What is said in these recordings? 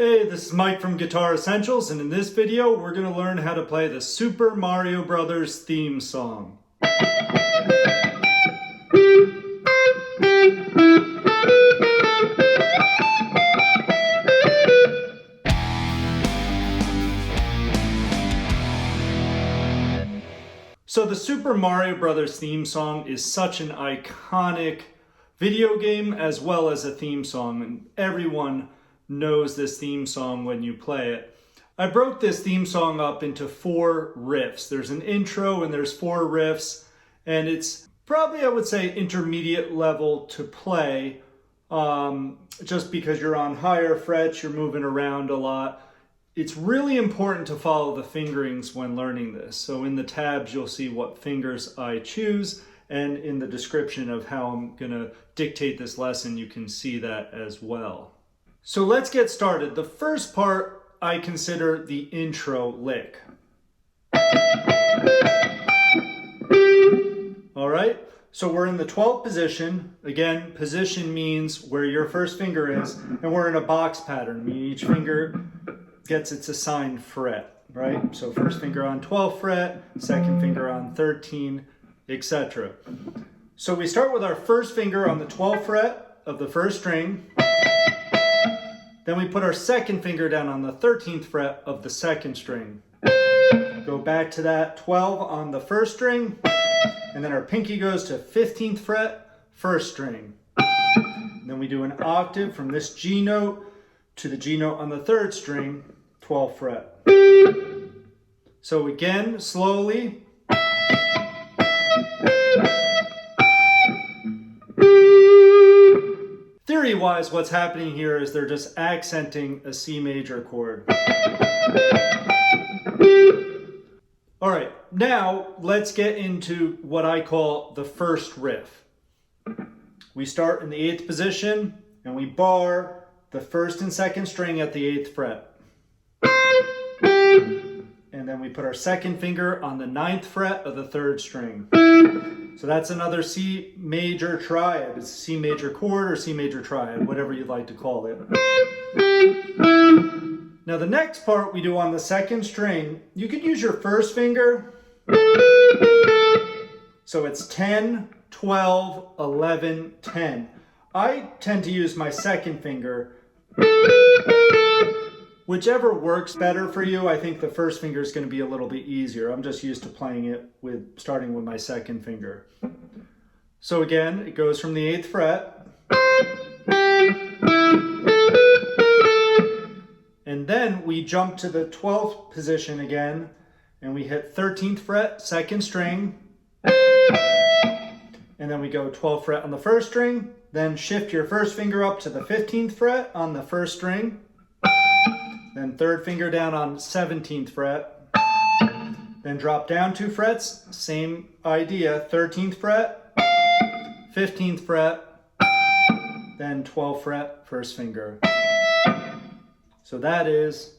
Hey, this is Mike from Guitar Essentials, and in this video we're going to learn how to play the Super Mario Brothers theme song. So the Super Mario Brothers theme song is such an iconic video game as well as a theme song, and everyone knows this theme song when you play it. I broke this theme song up into 4 riffs. There's an intro and there's 4 riffs, and it's probably, I would say, intermediate level to play, just because you're on higher frets, you're moving around a lot. It's really important to follow the fingerings when learning this. So in the tabs, you'll see what fingers I choose, and in the description of how I'm gonna dictate this lesson, you can see that as well. So let's get started. The first part I consider the intro lick. All right, so we're in the 12th position. Again, position means where your first finger is, and we're in a box pattern, meaning each finger gets its assigned fret, right? So first finger on 12th fret, second finger on 13, etc. So we start with our first finger on the 12th fret of the first string. Then we put our second finger down on the 13th fret of the second string. Go back to that 12 on the first string, and then our pinky goes to 15th fret, first string. And then we do an octave from this G note to the G note on the third string, 12th fret. So again, slowly. Theory-wise, what's happening here is they're just accenting a C major chord. All right, now let's get into what I call the first riff. We start in the 8th position and we bar the first and second string at the 8th fret. And then we put our second finger on the 9th fret of the third string. So that's another C major triad. It's a C major chord or C major triad, whatever you'd like to call it. Now the next part we do on the second string, you could use your first finger. So it's 10, 12, 11, 10. I tend to use my second finger. Whichever works better for you. I think the first finger is going to be a little bit easier. I'm just used to playing it with starting with my second finger. So again, it goes from the 8th fret. And then we jump to the 12th position again, and we hit 13th fret, second string. And then we go 12th fret on the first string, then shift your first finger up to the 15th fret on the first string. Then third finger down on 17th fret, then drop down 2 frets, same idea, 13th fret, 15th fret, then 12th fret, first finger. So that is,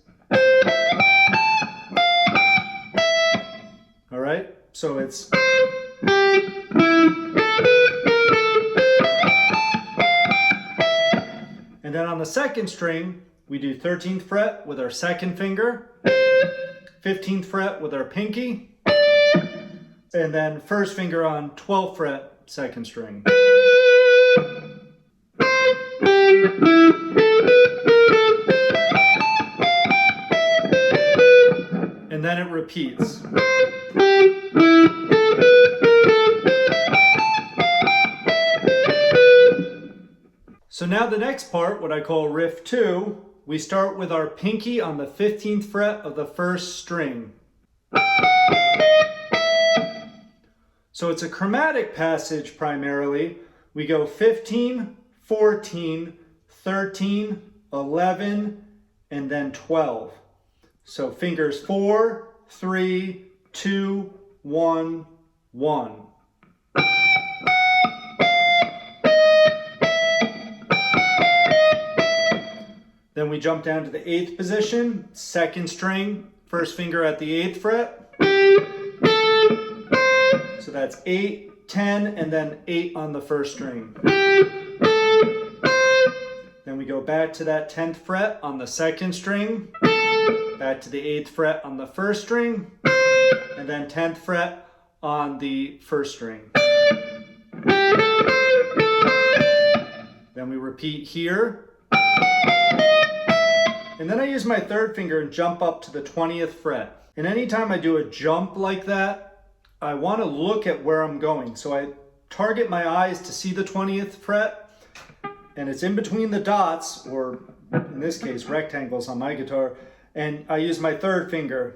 all right, so it's, and then on the second string, we do 13th fret with our second finger, 15th fret with our pinky, and then first finger on 12th fret, second string. And then it repeats. So now the next part, what I call riff 2, we start with our pinky on the 15th fret of the first string. So it's a chromatic passage primarily. We go 15, 14, 13, 11, and then 12. So fingers 4, 3, 2, 1, 1. Then we jump down to the 8th position, second string, first finger at the 8th fret. So that's 8, 10, and then 8 on the first string. Then we we go back to that 10th fret on the 2nd string, back to the 8th fret on the 1st string, and then 10th fret on the 1st string. Then we repeat here. And then I use my 3rd finger and jump up to the 20th fret. And anytime I do a jump like that, I want to look at where I'm going. So I target my eyes to see the 20th fret, and it's in between the dots, or in this case, rectangles on my guitar, and I use my 3rd finger.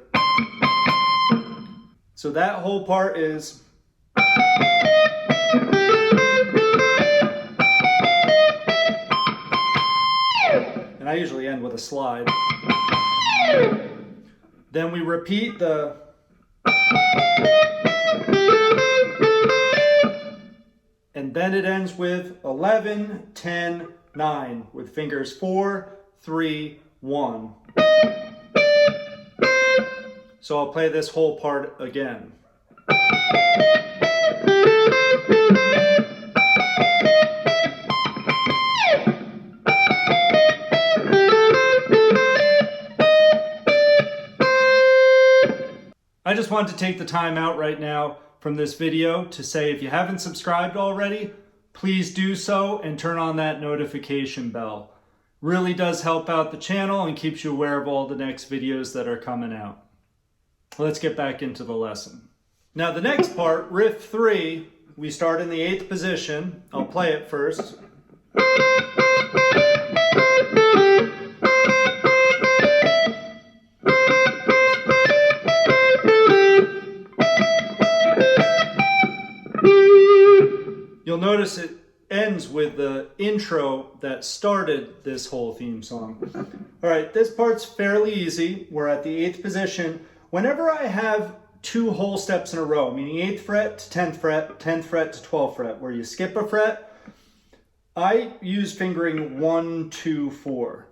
So that whole part is... And I usually end with a slide. Then we repeat the... And then it ends with 11, 10, 9 with fingers 4, 3, 1. So I'll play this whole part again. I just wanted to take the time out right now from this video to say, if you haven't subscribed already, please do so and turn on that notification bell. Really does help out the channel and keeps you aware of all the next videos that are coming out. Let's get back into the lesson. Now the next part, riff 3, we start in the 8th position. I'll play it first. You'll notice it ends with the intro that started this whole theme song. All right, this part's fairly easy. We're at the 8th position. Whenever I have 2 whole steps in a row, meaning 8th fret to 10th fret, 10th fret to 12th fret, where you skip a fret, I use fingering 1, 2, 4.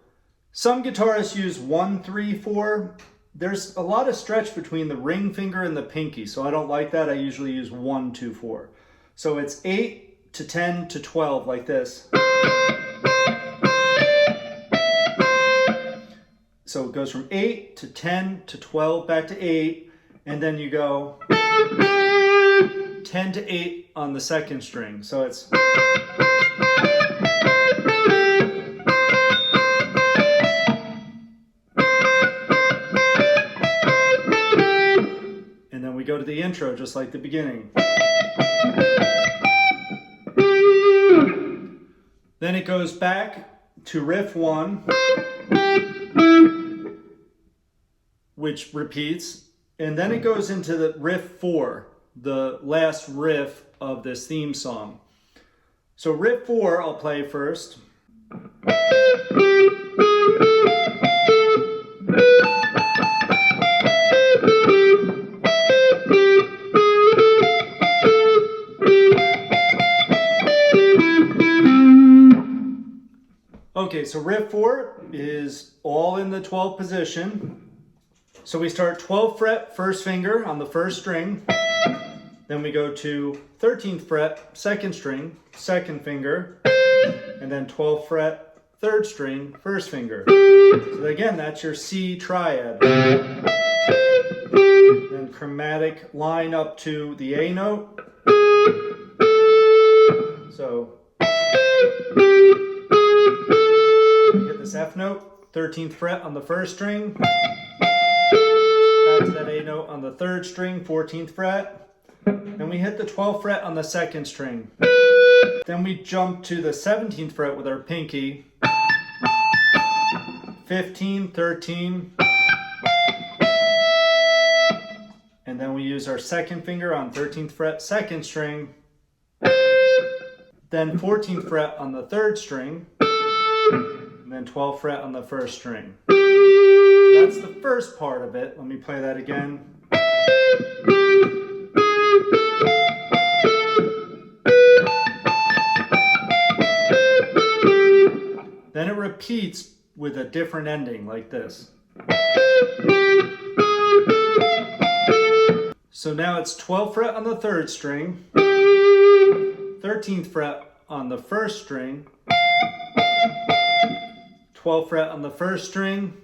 Some guitarists use 1, 3, 4. There's a lot of stretch between the ring finger and the pinky, so I don't like that. I usually use 1, 2, 4. So it's 8 to 10 to 12 like this. So it goes from 8 to 10 to 12 back to 8, and then you go 10 to 8 on the 2nd string. So it's... And then we go to the intro just like the beginning. Then it goes back to riff 1, which repeats, and then it goes into the riff 4, the last riff of this theme song. So riff 4 I'll play first. Okay, so riff 4 is all in the 12th position. So we start 12th fret, 1st finger on the 1st string. Then we go to 13th fret, 2nd string, 2nd finger. And then 12th fret, 3rd string, 1st finger. So again, that's your C triad. Then chromatic line up to the A note. So you hit this F note, 13th fret on the 1st string. Back to that A note on the 3rd string, 14th fret. Then we hit the 12th fret on the 2nd string. Then we jump to the 17th fret with our pinky. 15, 13. And then we use our 2nd finger on 13th fret, 2nd string. Then 14th fret on the 3rd string. And then 12th fret on the 1st string. So that's the first part of it. Let me play that again. Then it repeats with a different ending like this. So now it's 12th fret on the 3rd string, 13th fret on the 1st string, 12th fret on the first string,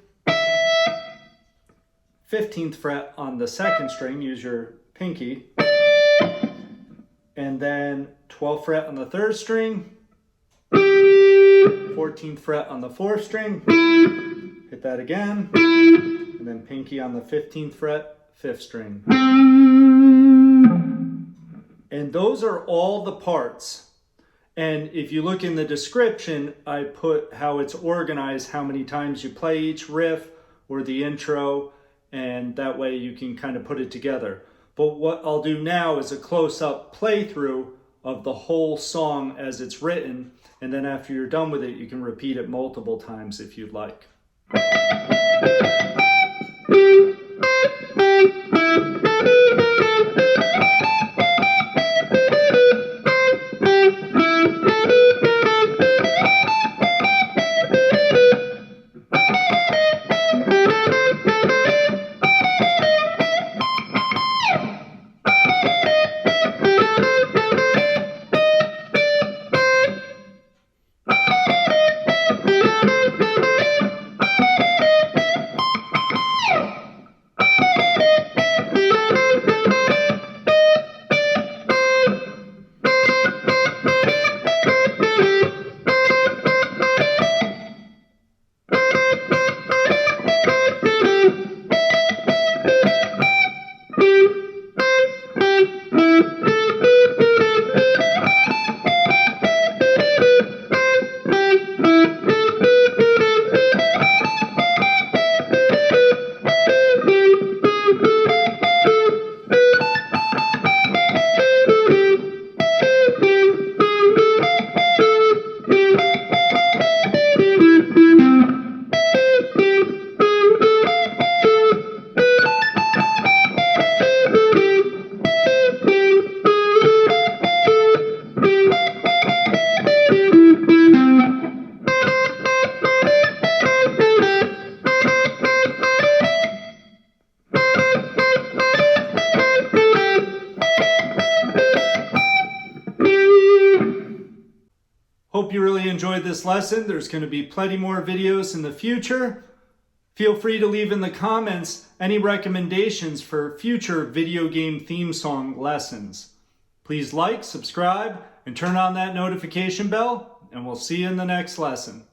15th fret on the second string, use your pinky, and then 12th fret on the third string, 14th fret on the fourth string, hit that again, and then pinky on the 15th fret, 5th string. And those are all the parts. And if you look in the description, I put how it's organized, how many times you play each riff or the intro, and that way you can kind of put it together. But what I'll do now is a close-up playthrough of the whole song as it's written, and then after you're done with it, you can repeat it multiple times if you'd like. Hope you really enjoyed this lesson. There's going to be plenty more videos in the future. Feel free to leave in the comments any recommendations for future video game theme song lessons. Please like, subscribe, and turn on that notification bell, and we'll see you in the next lesson.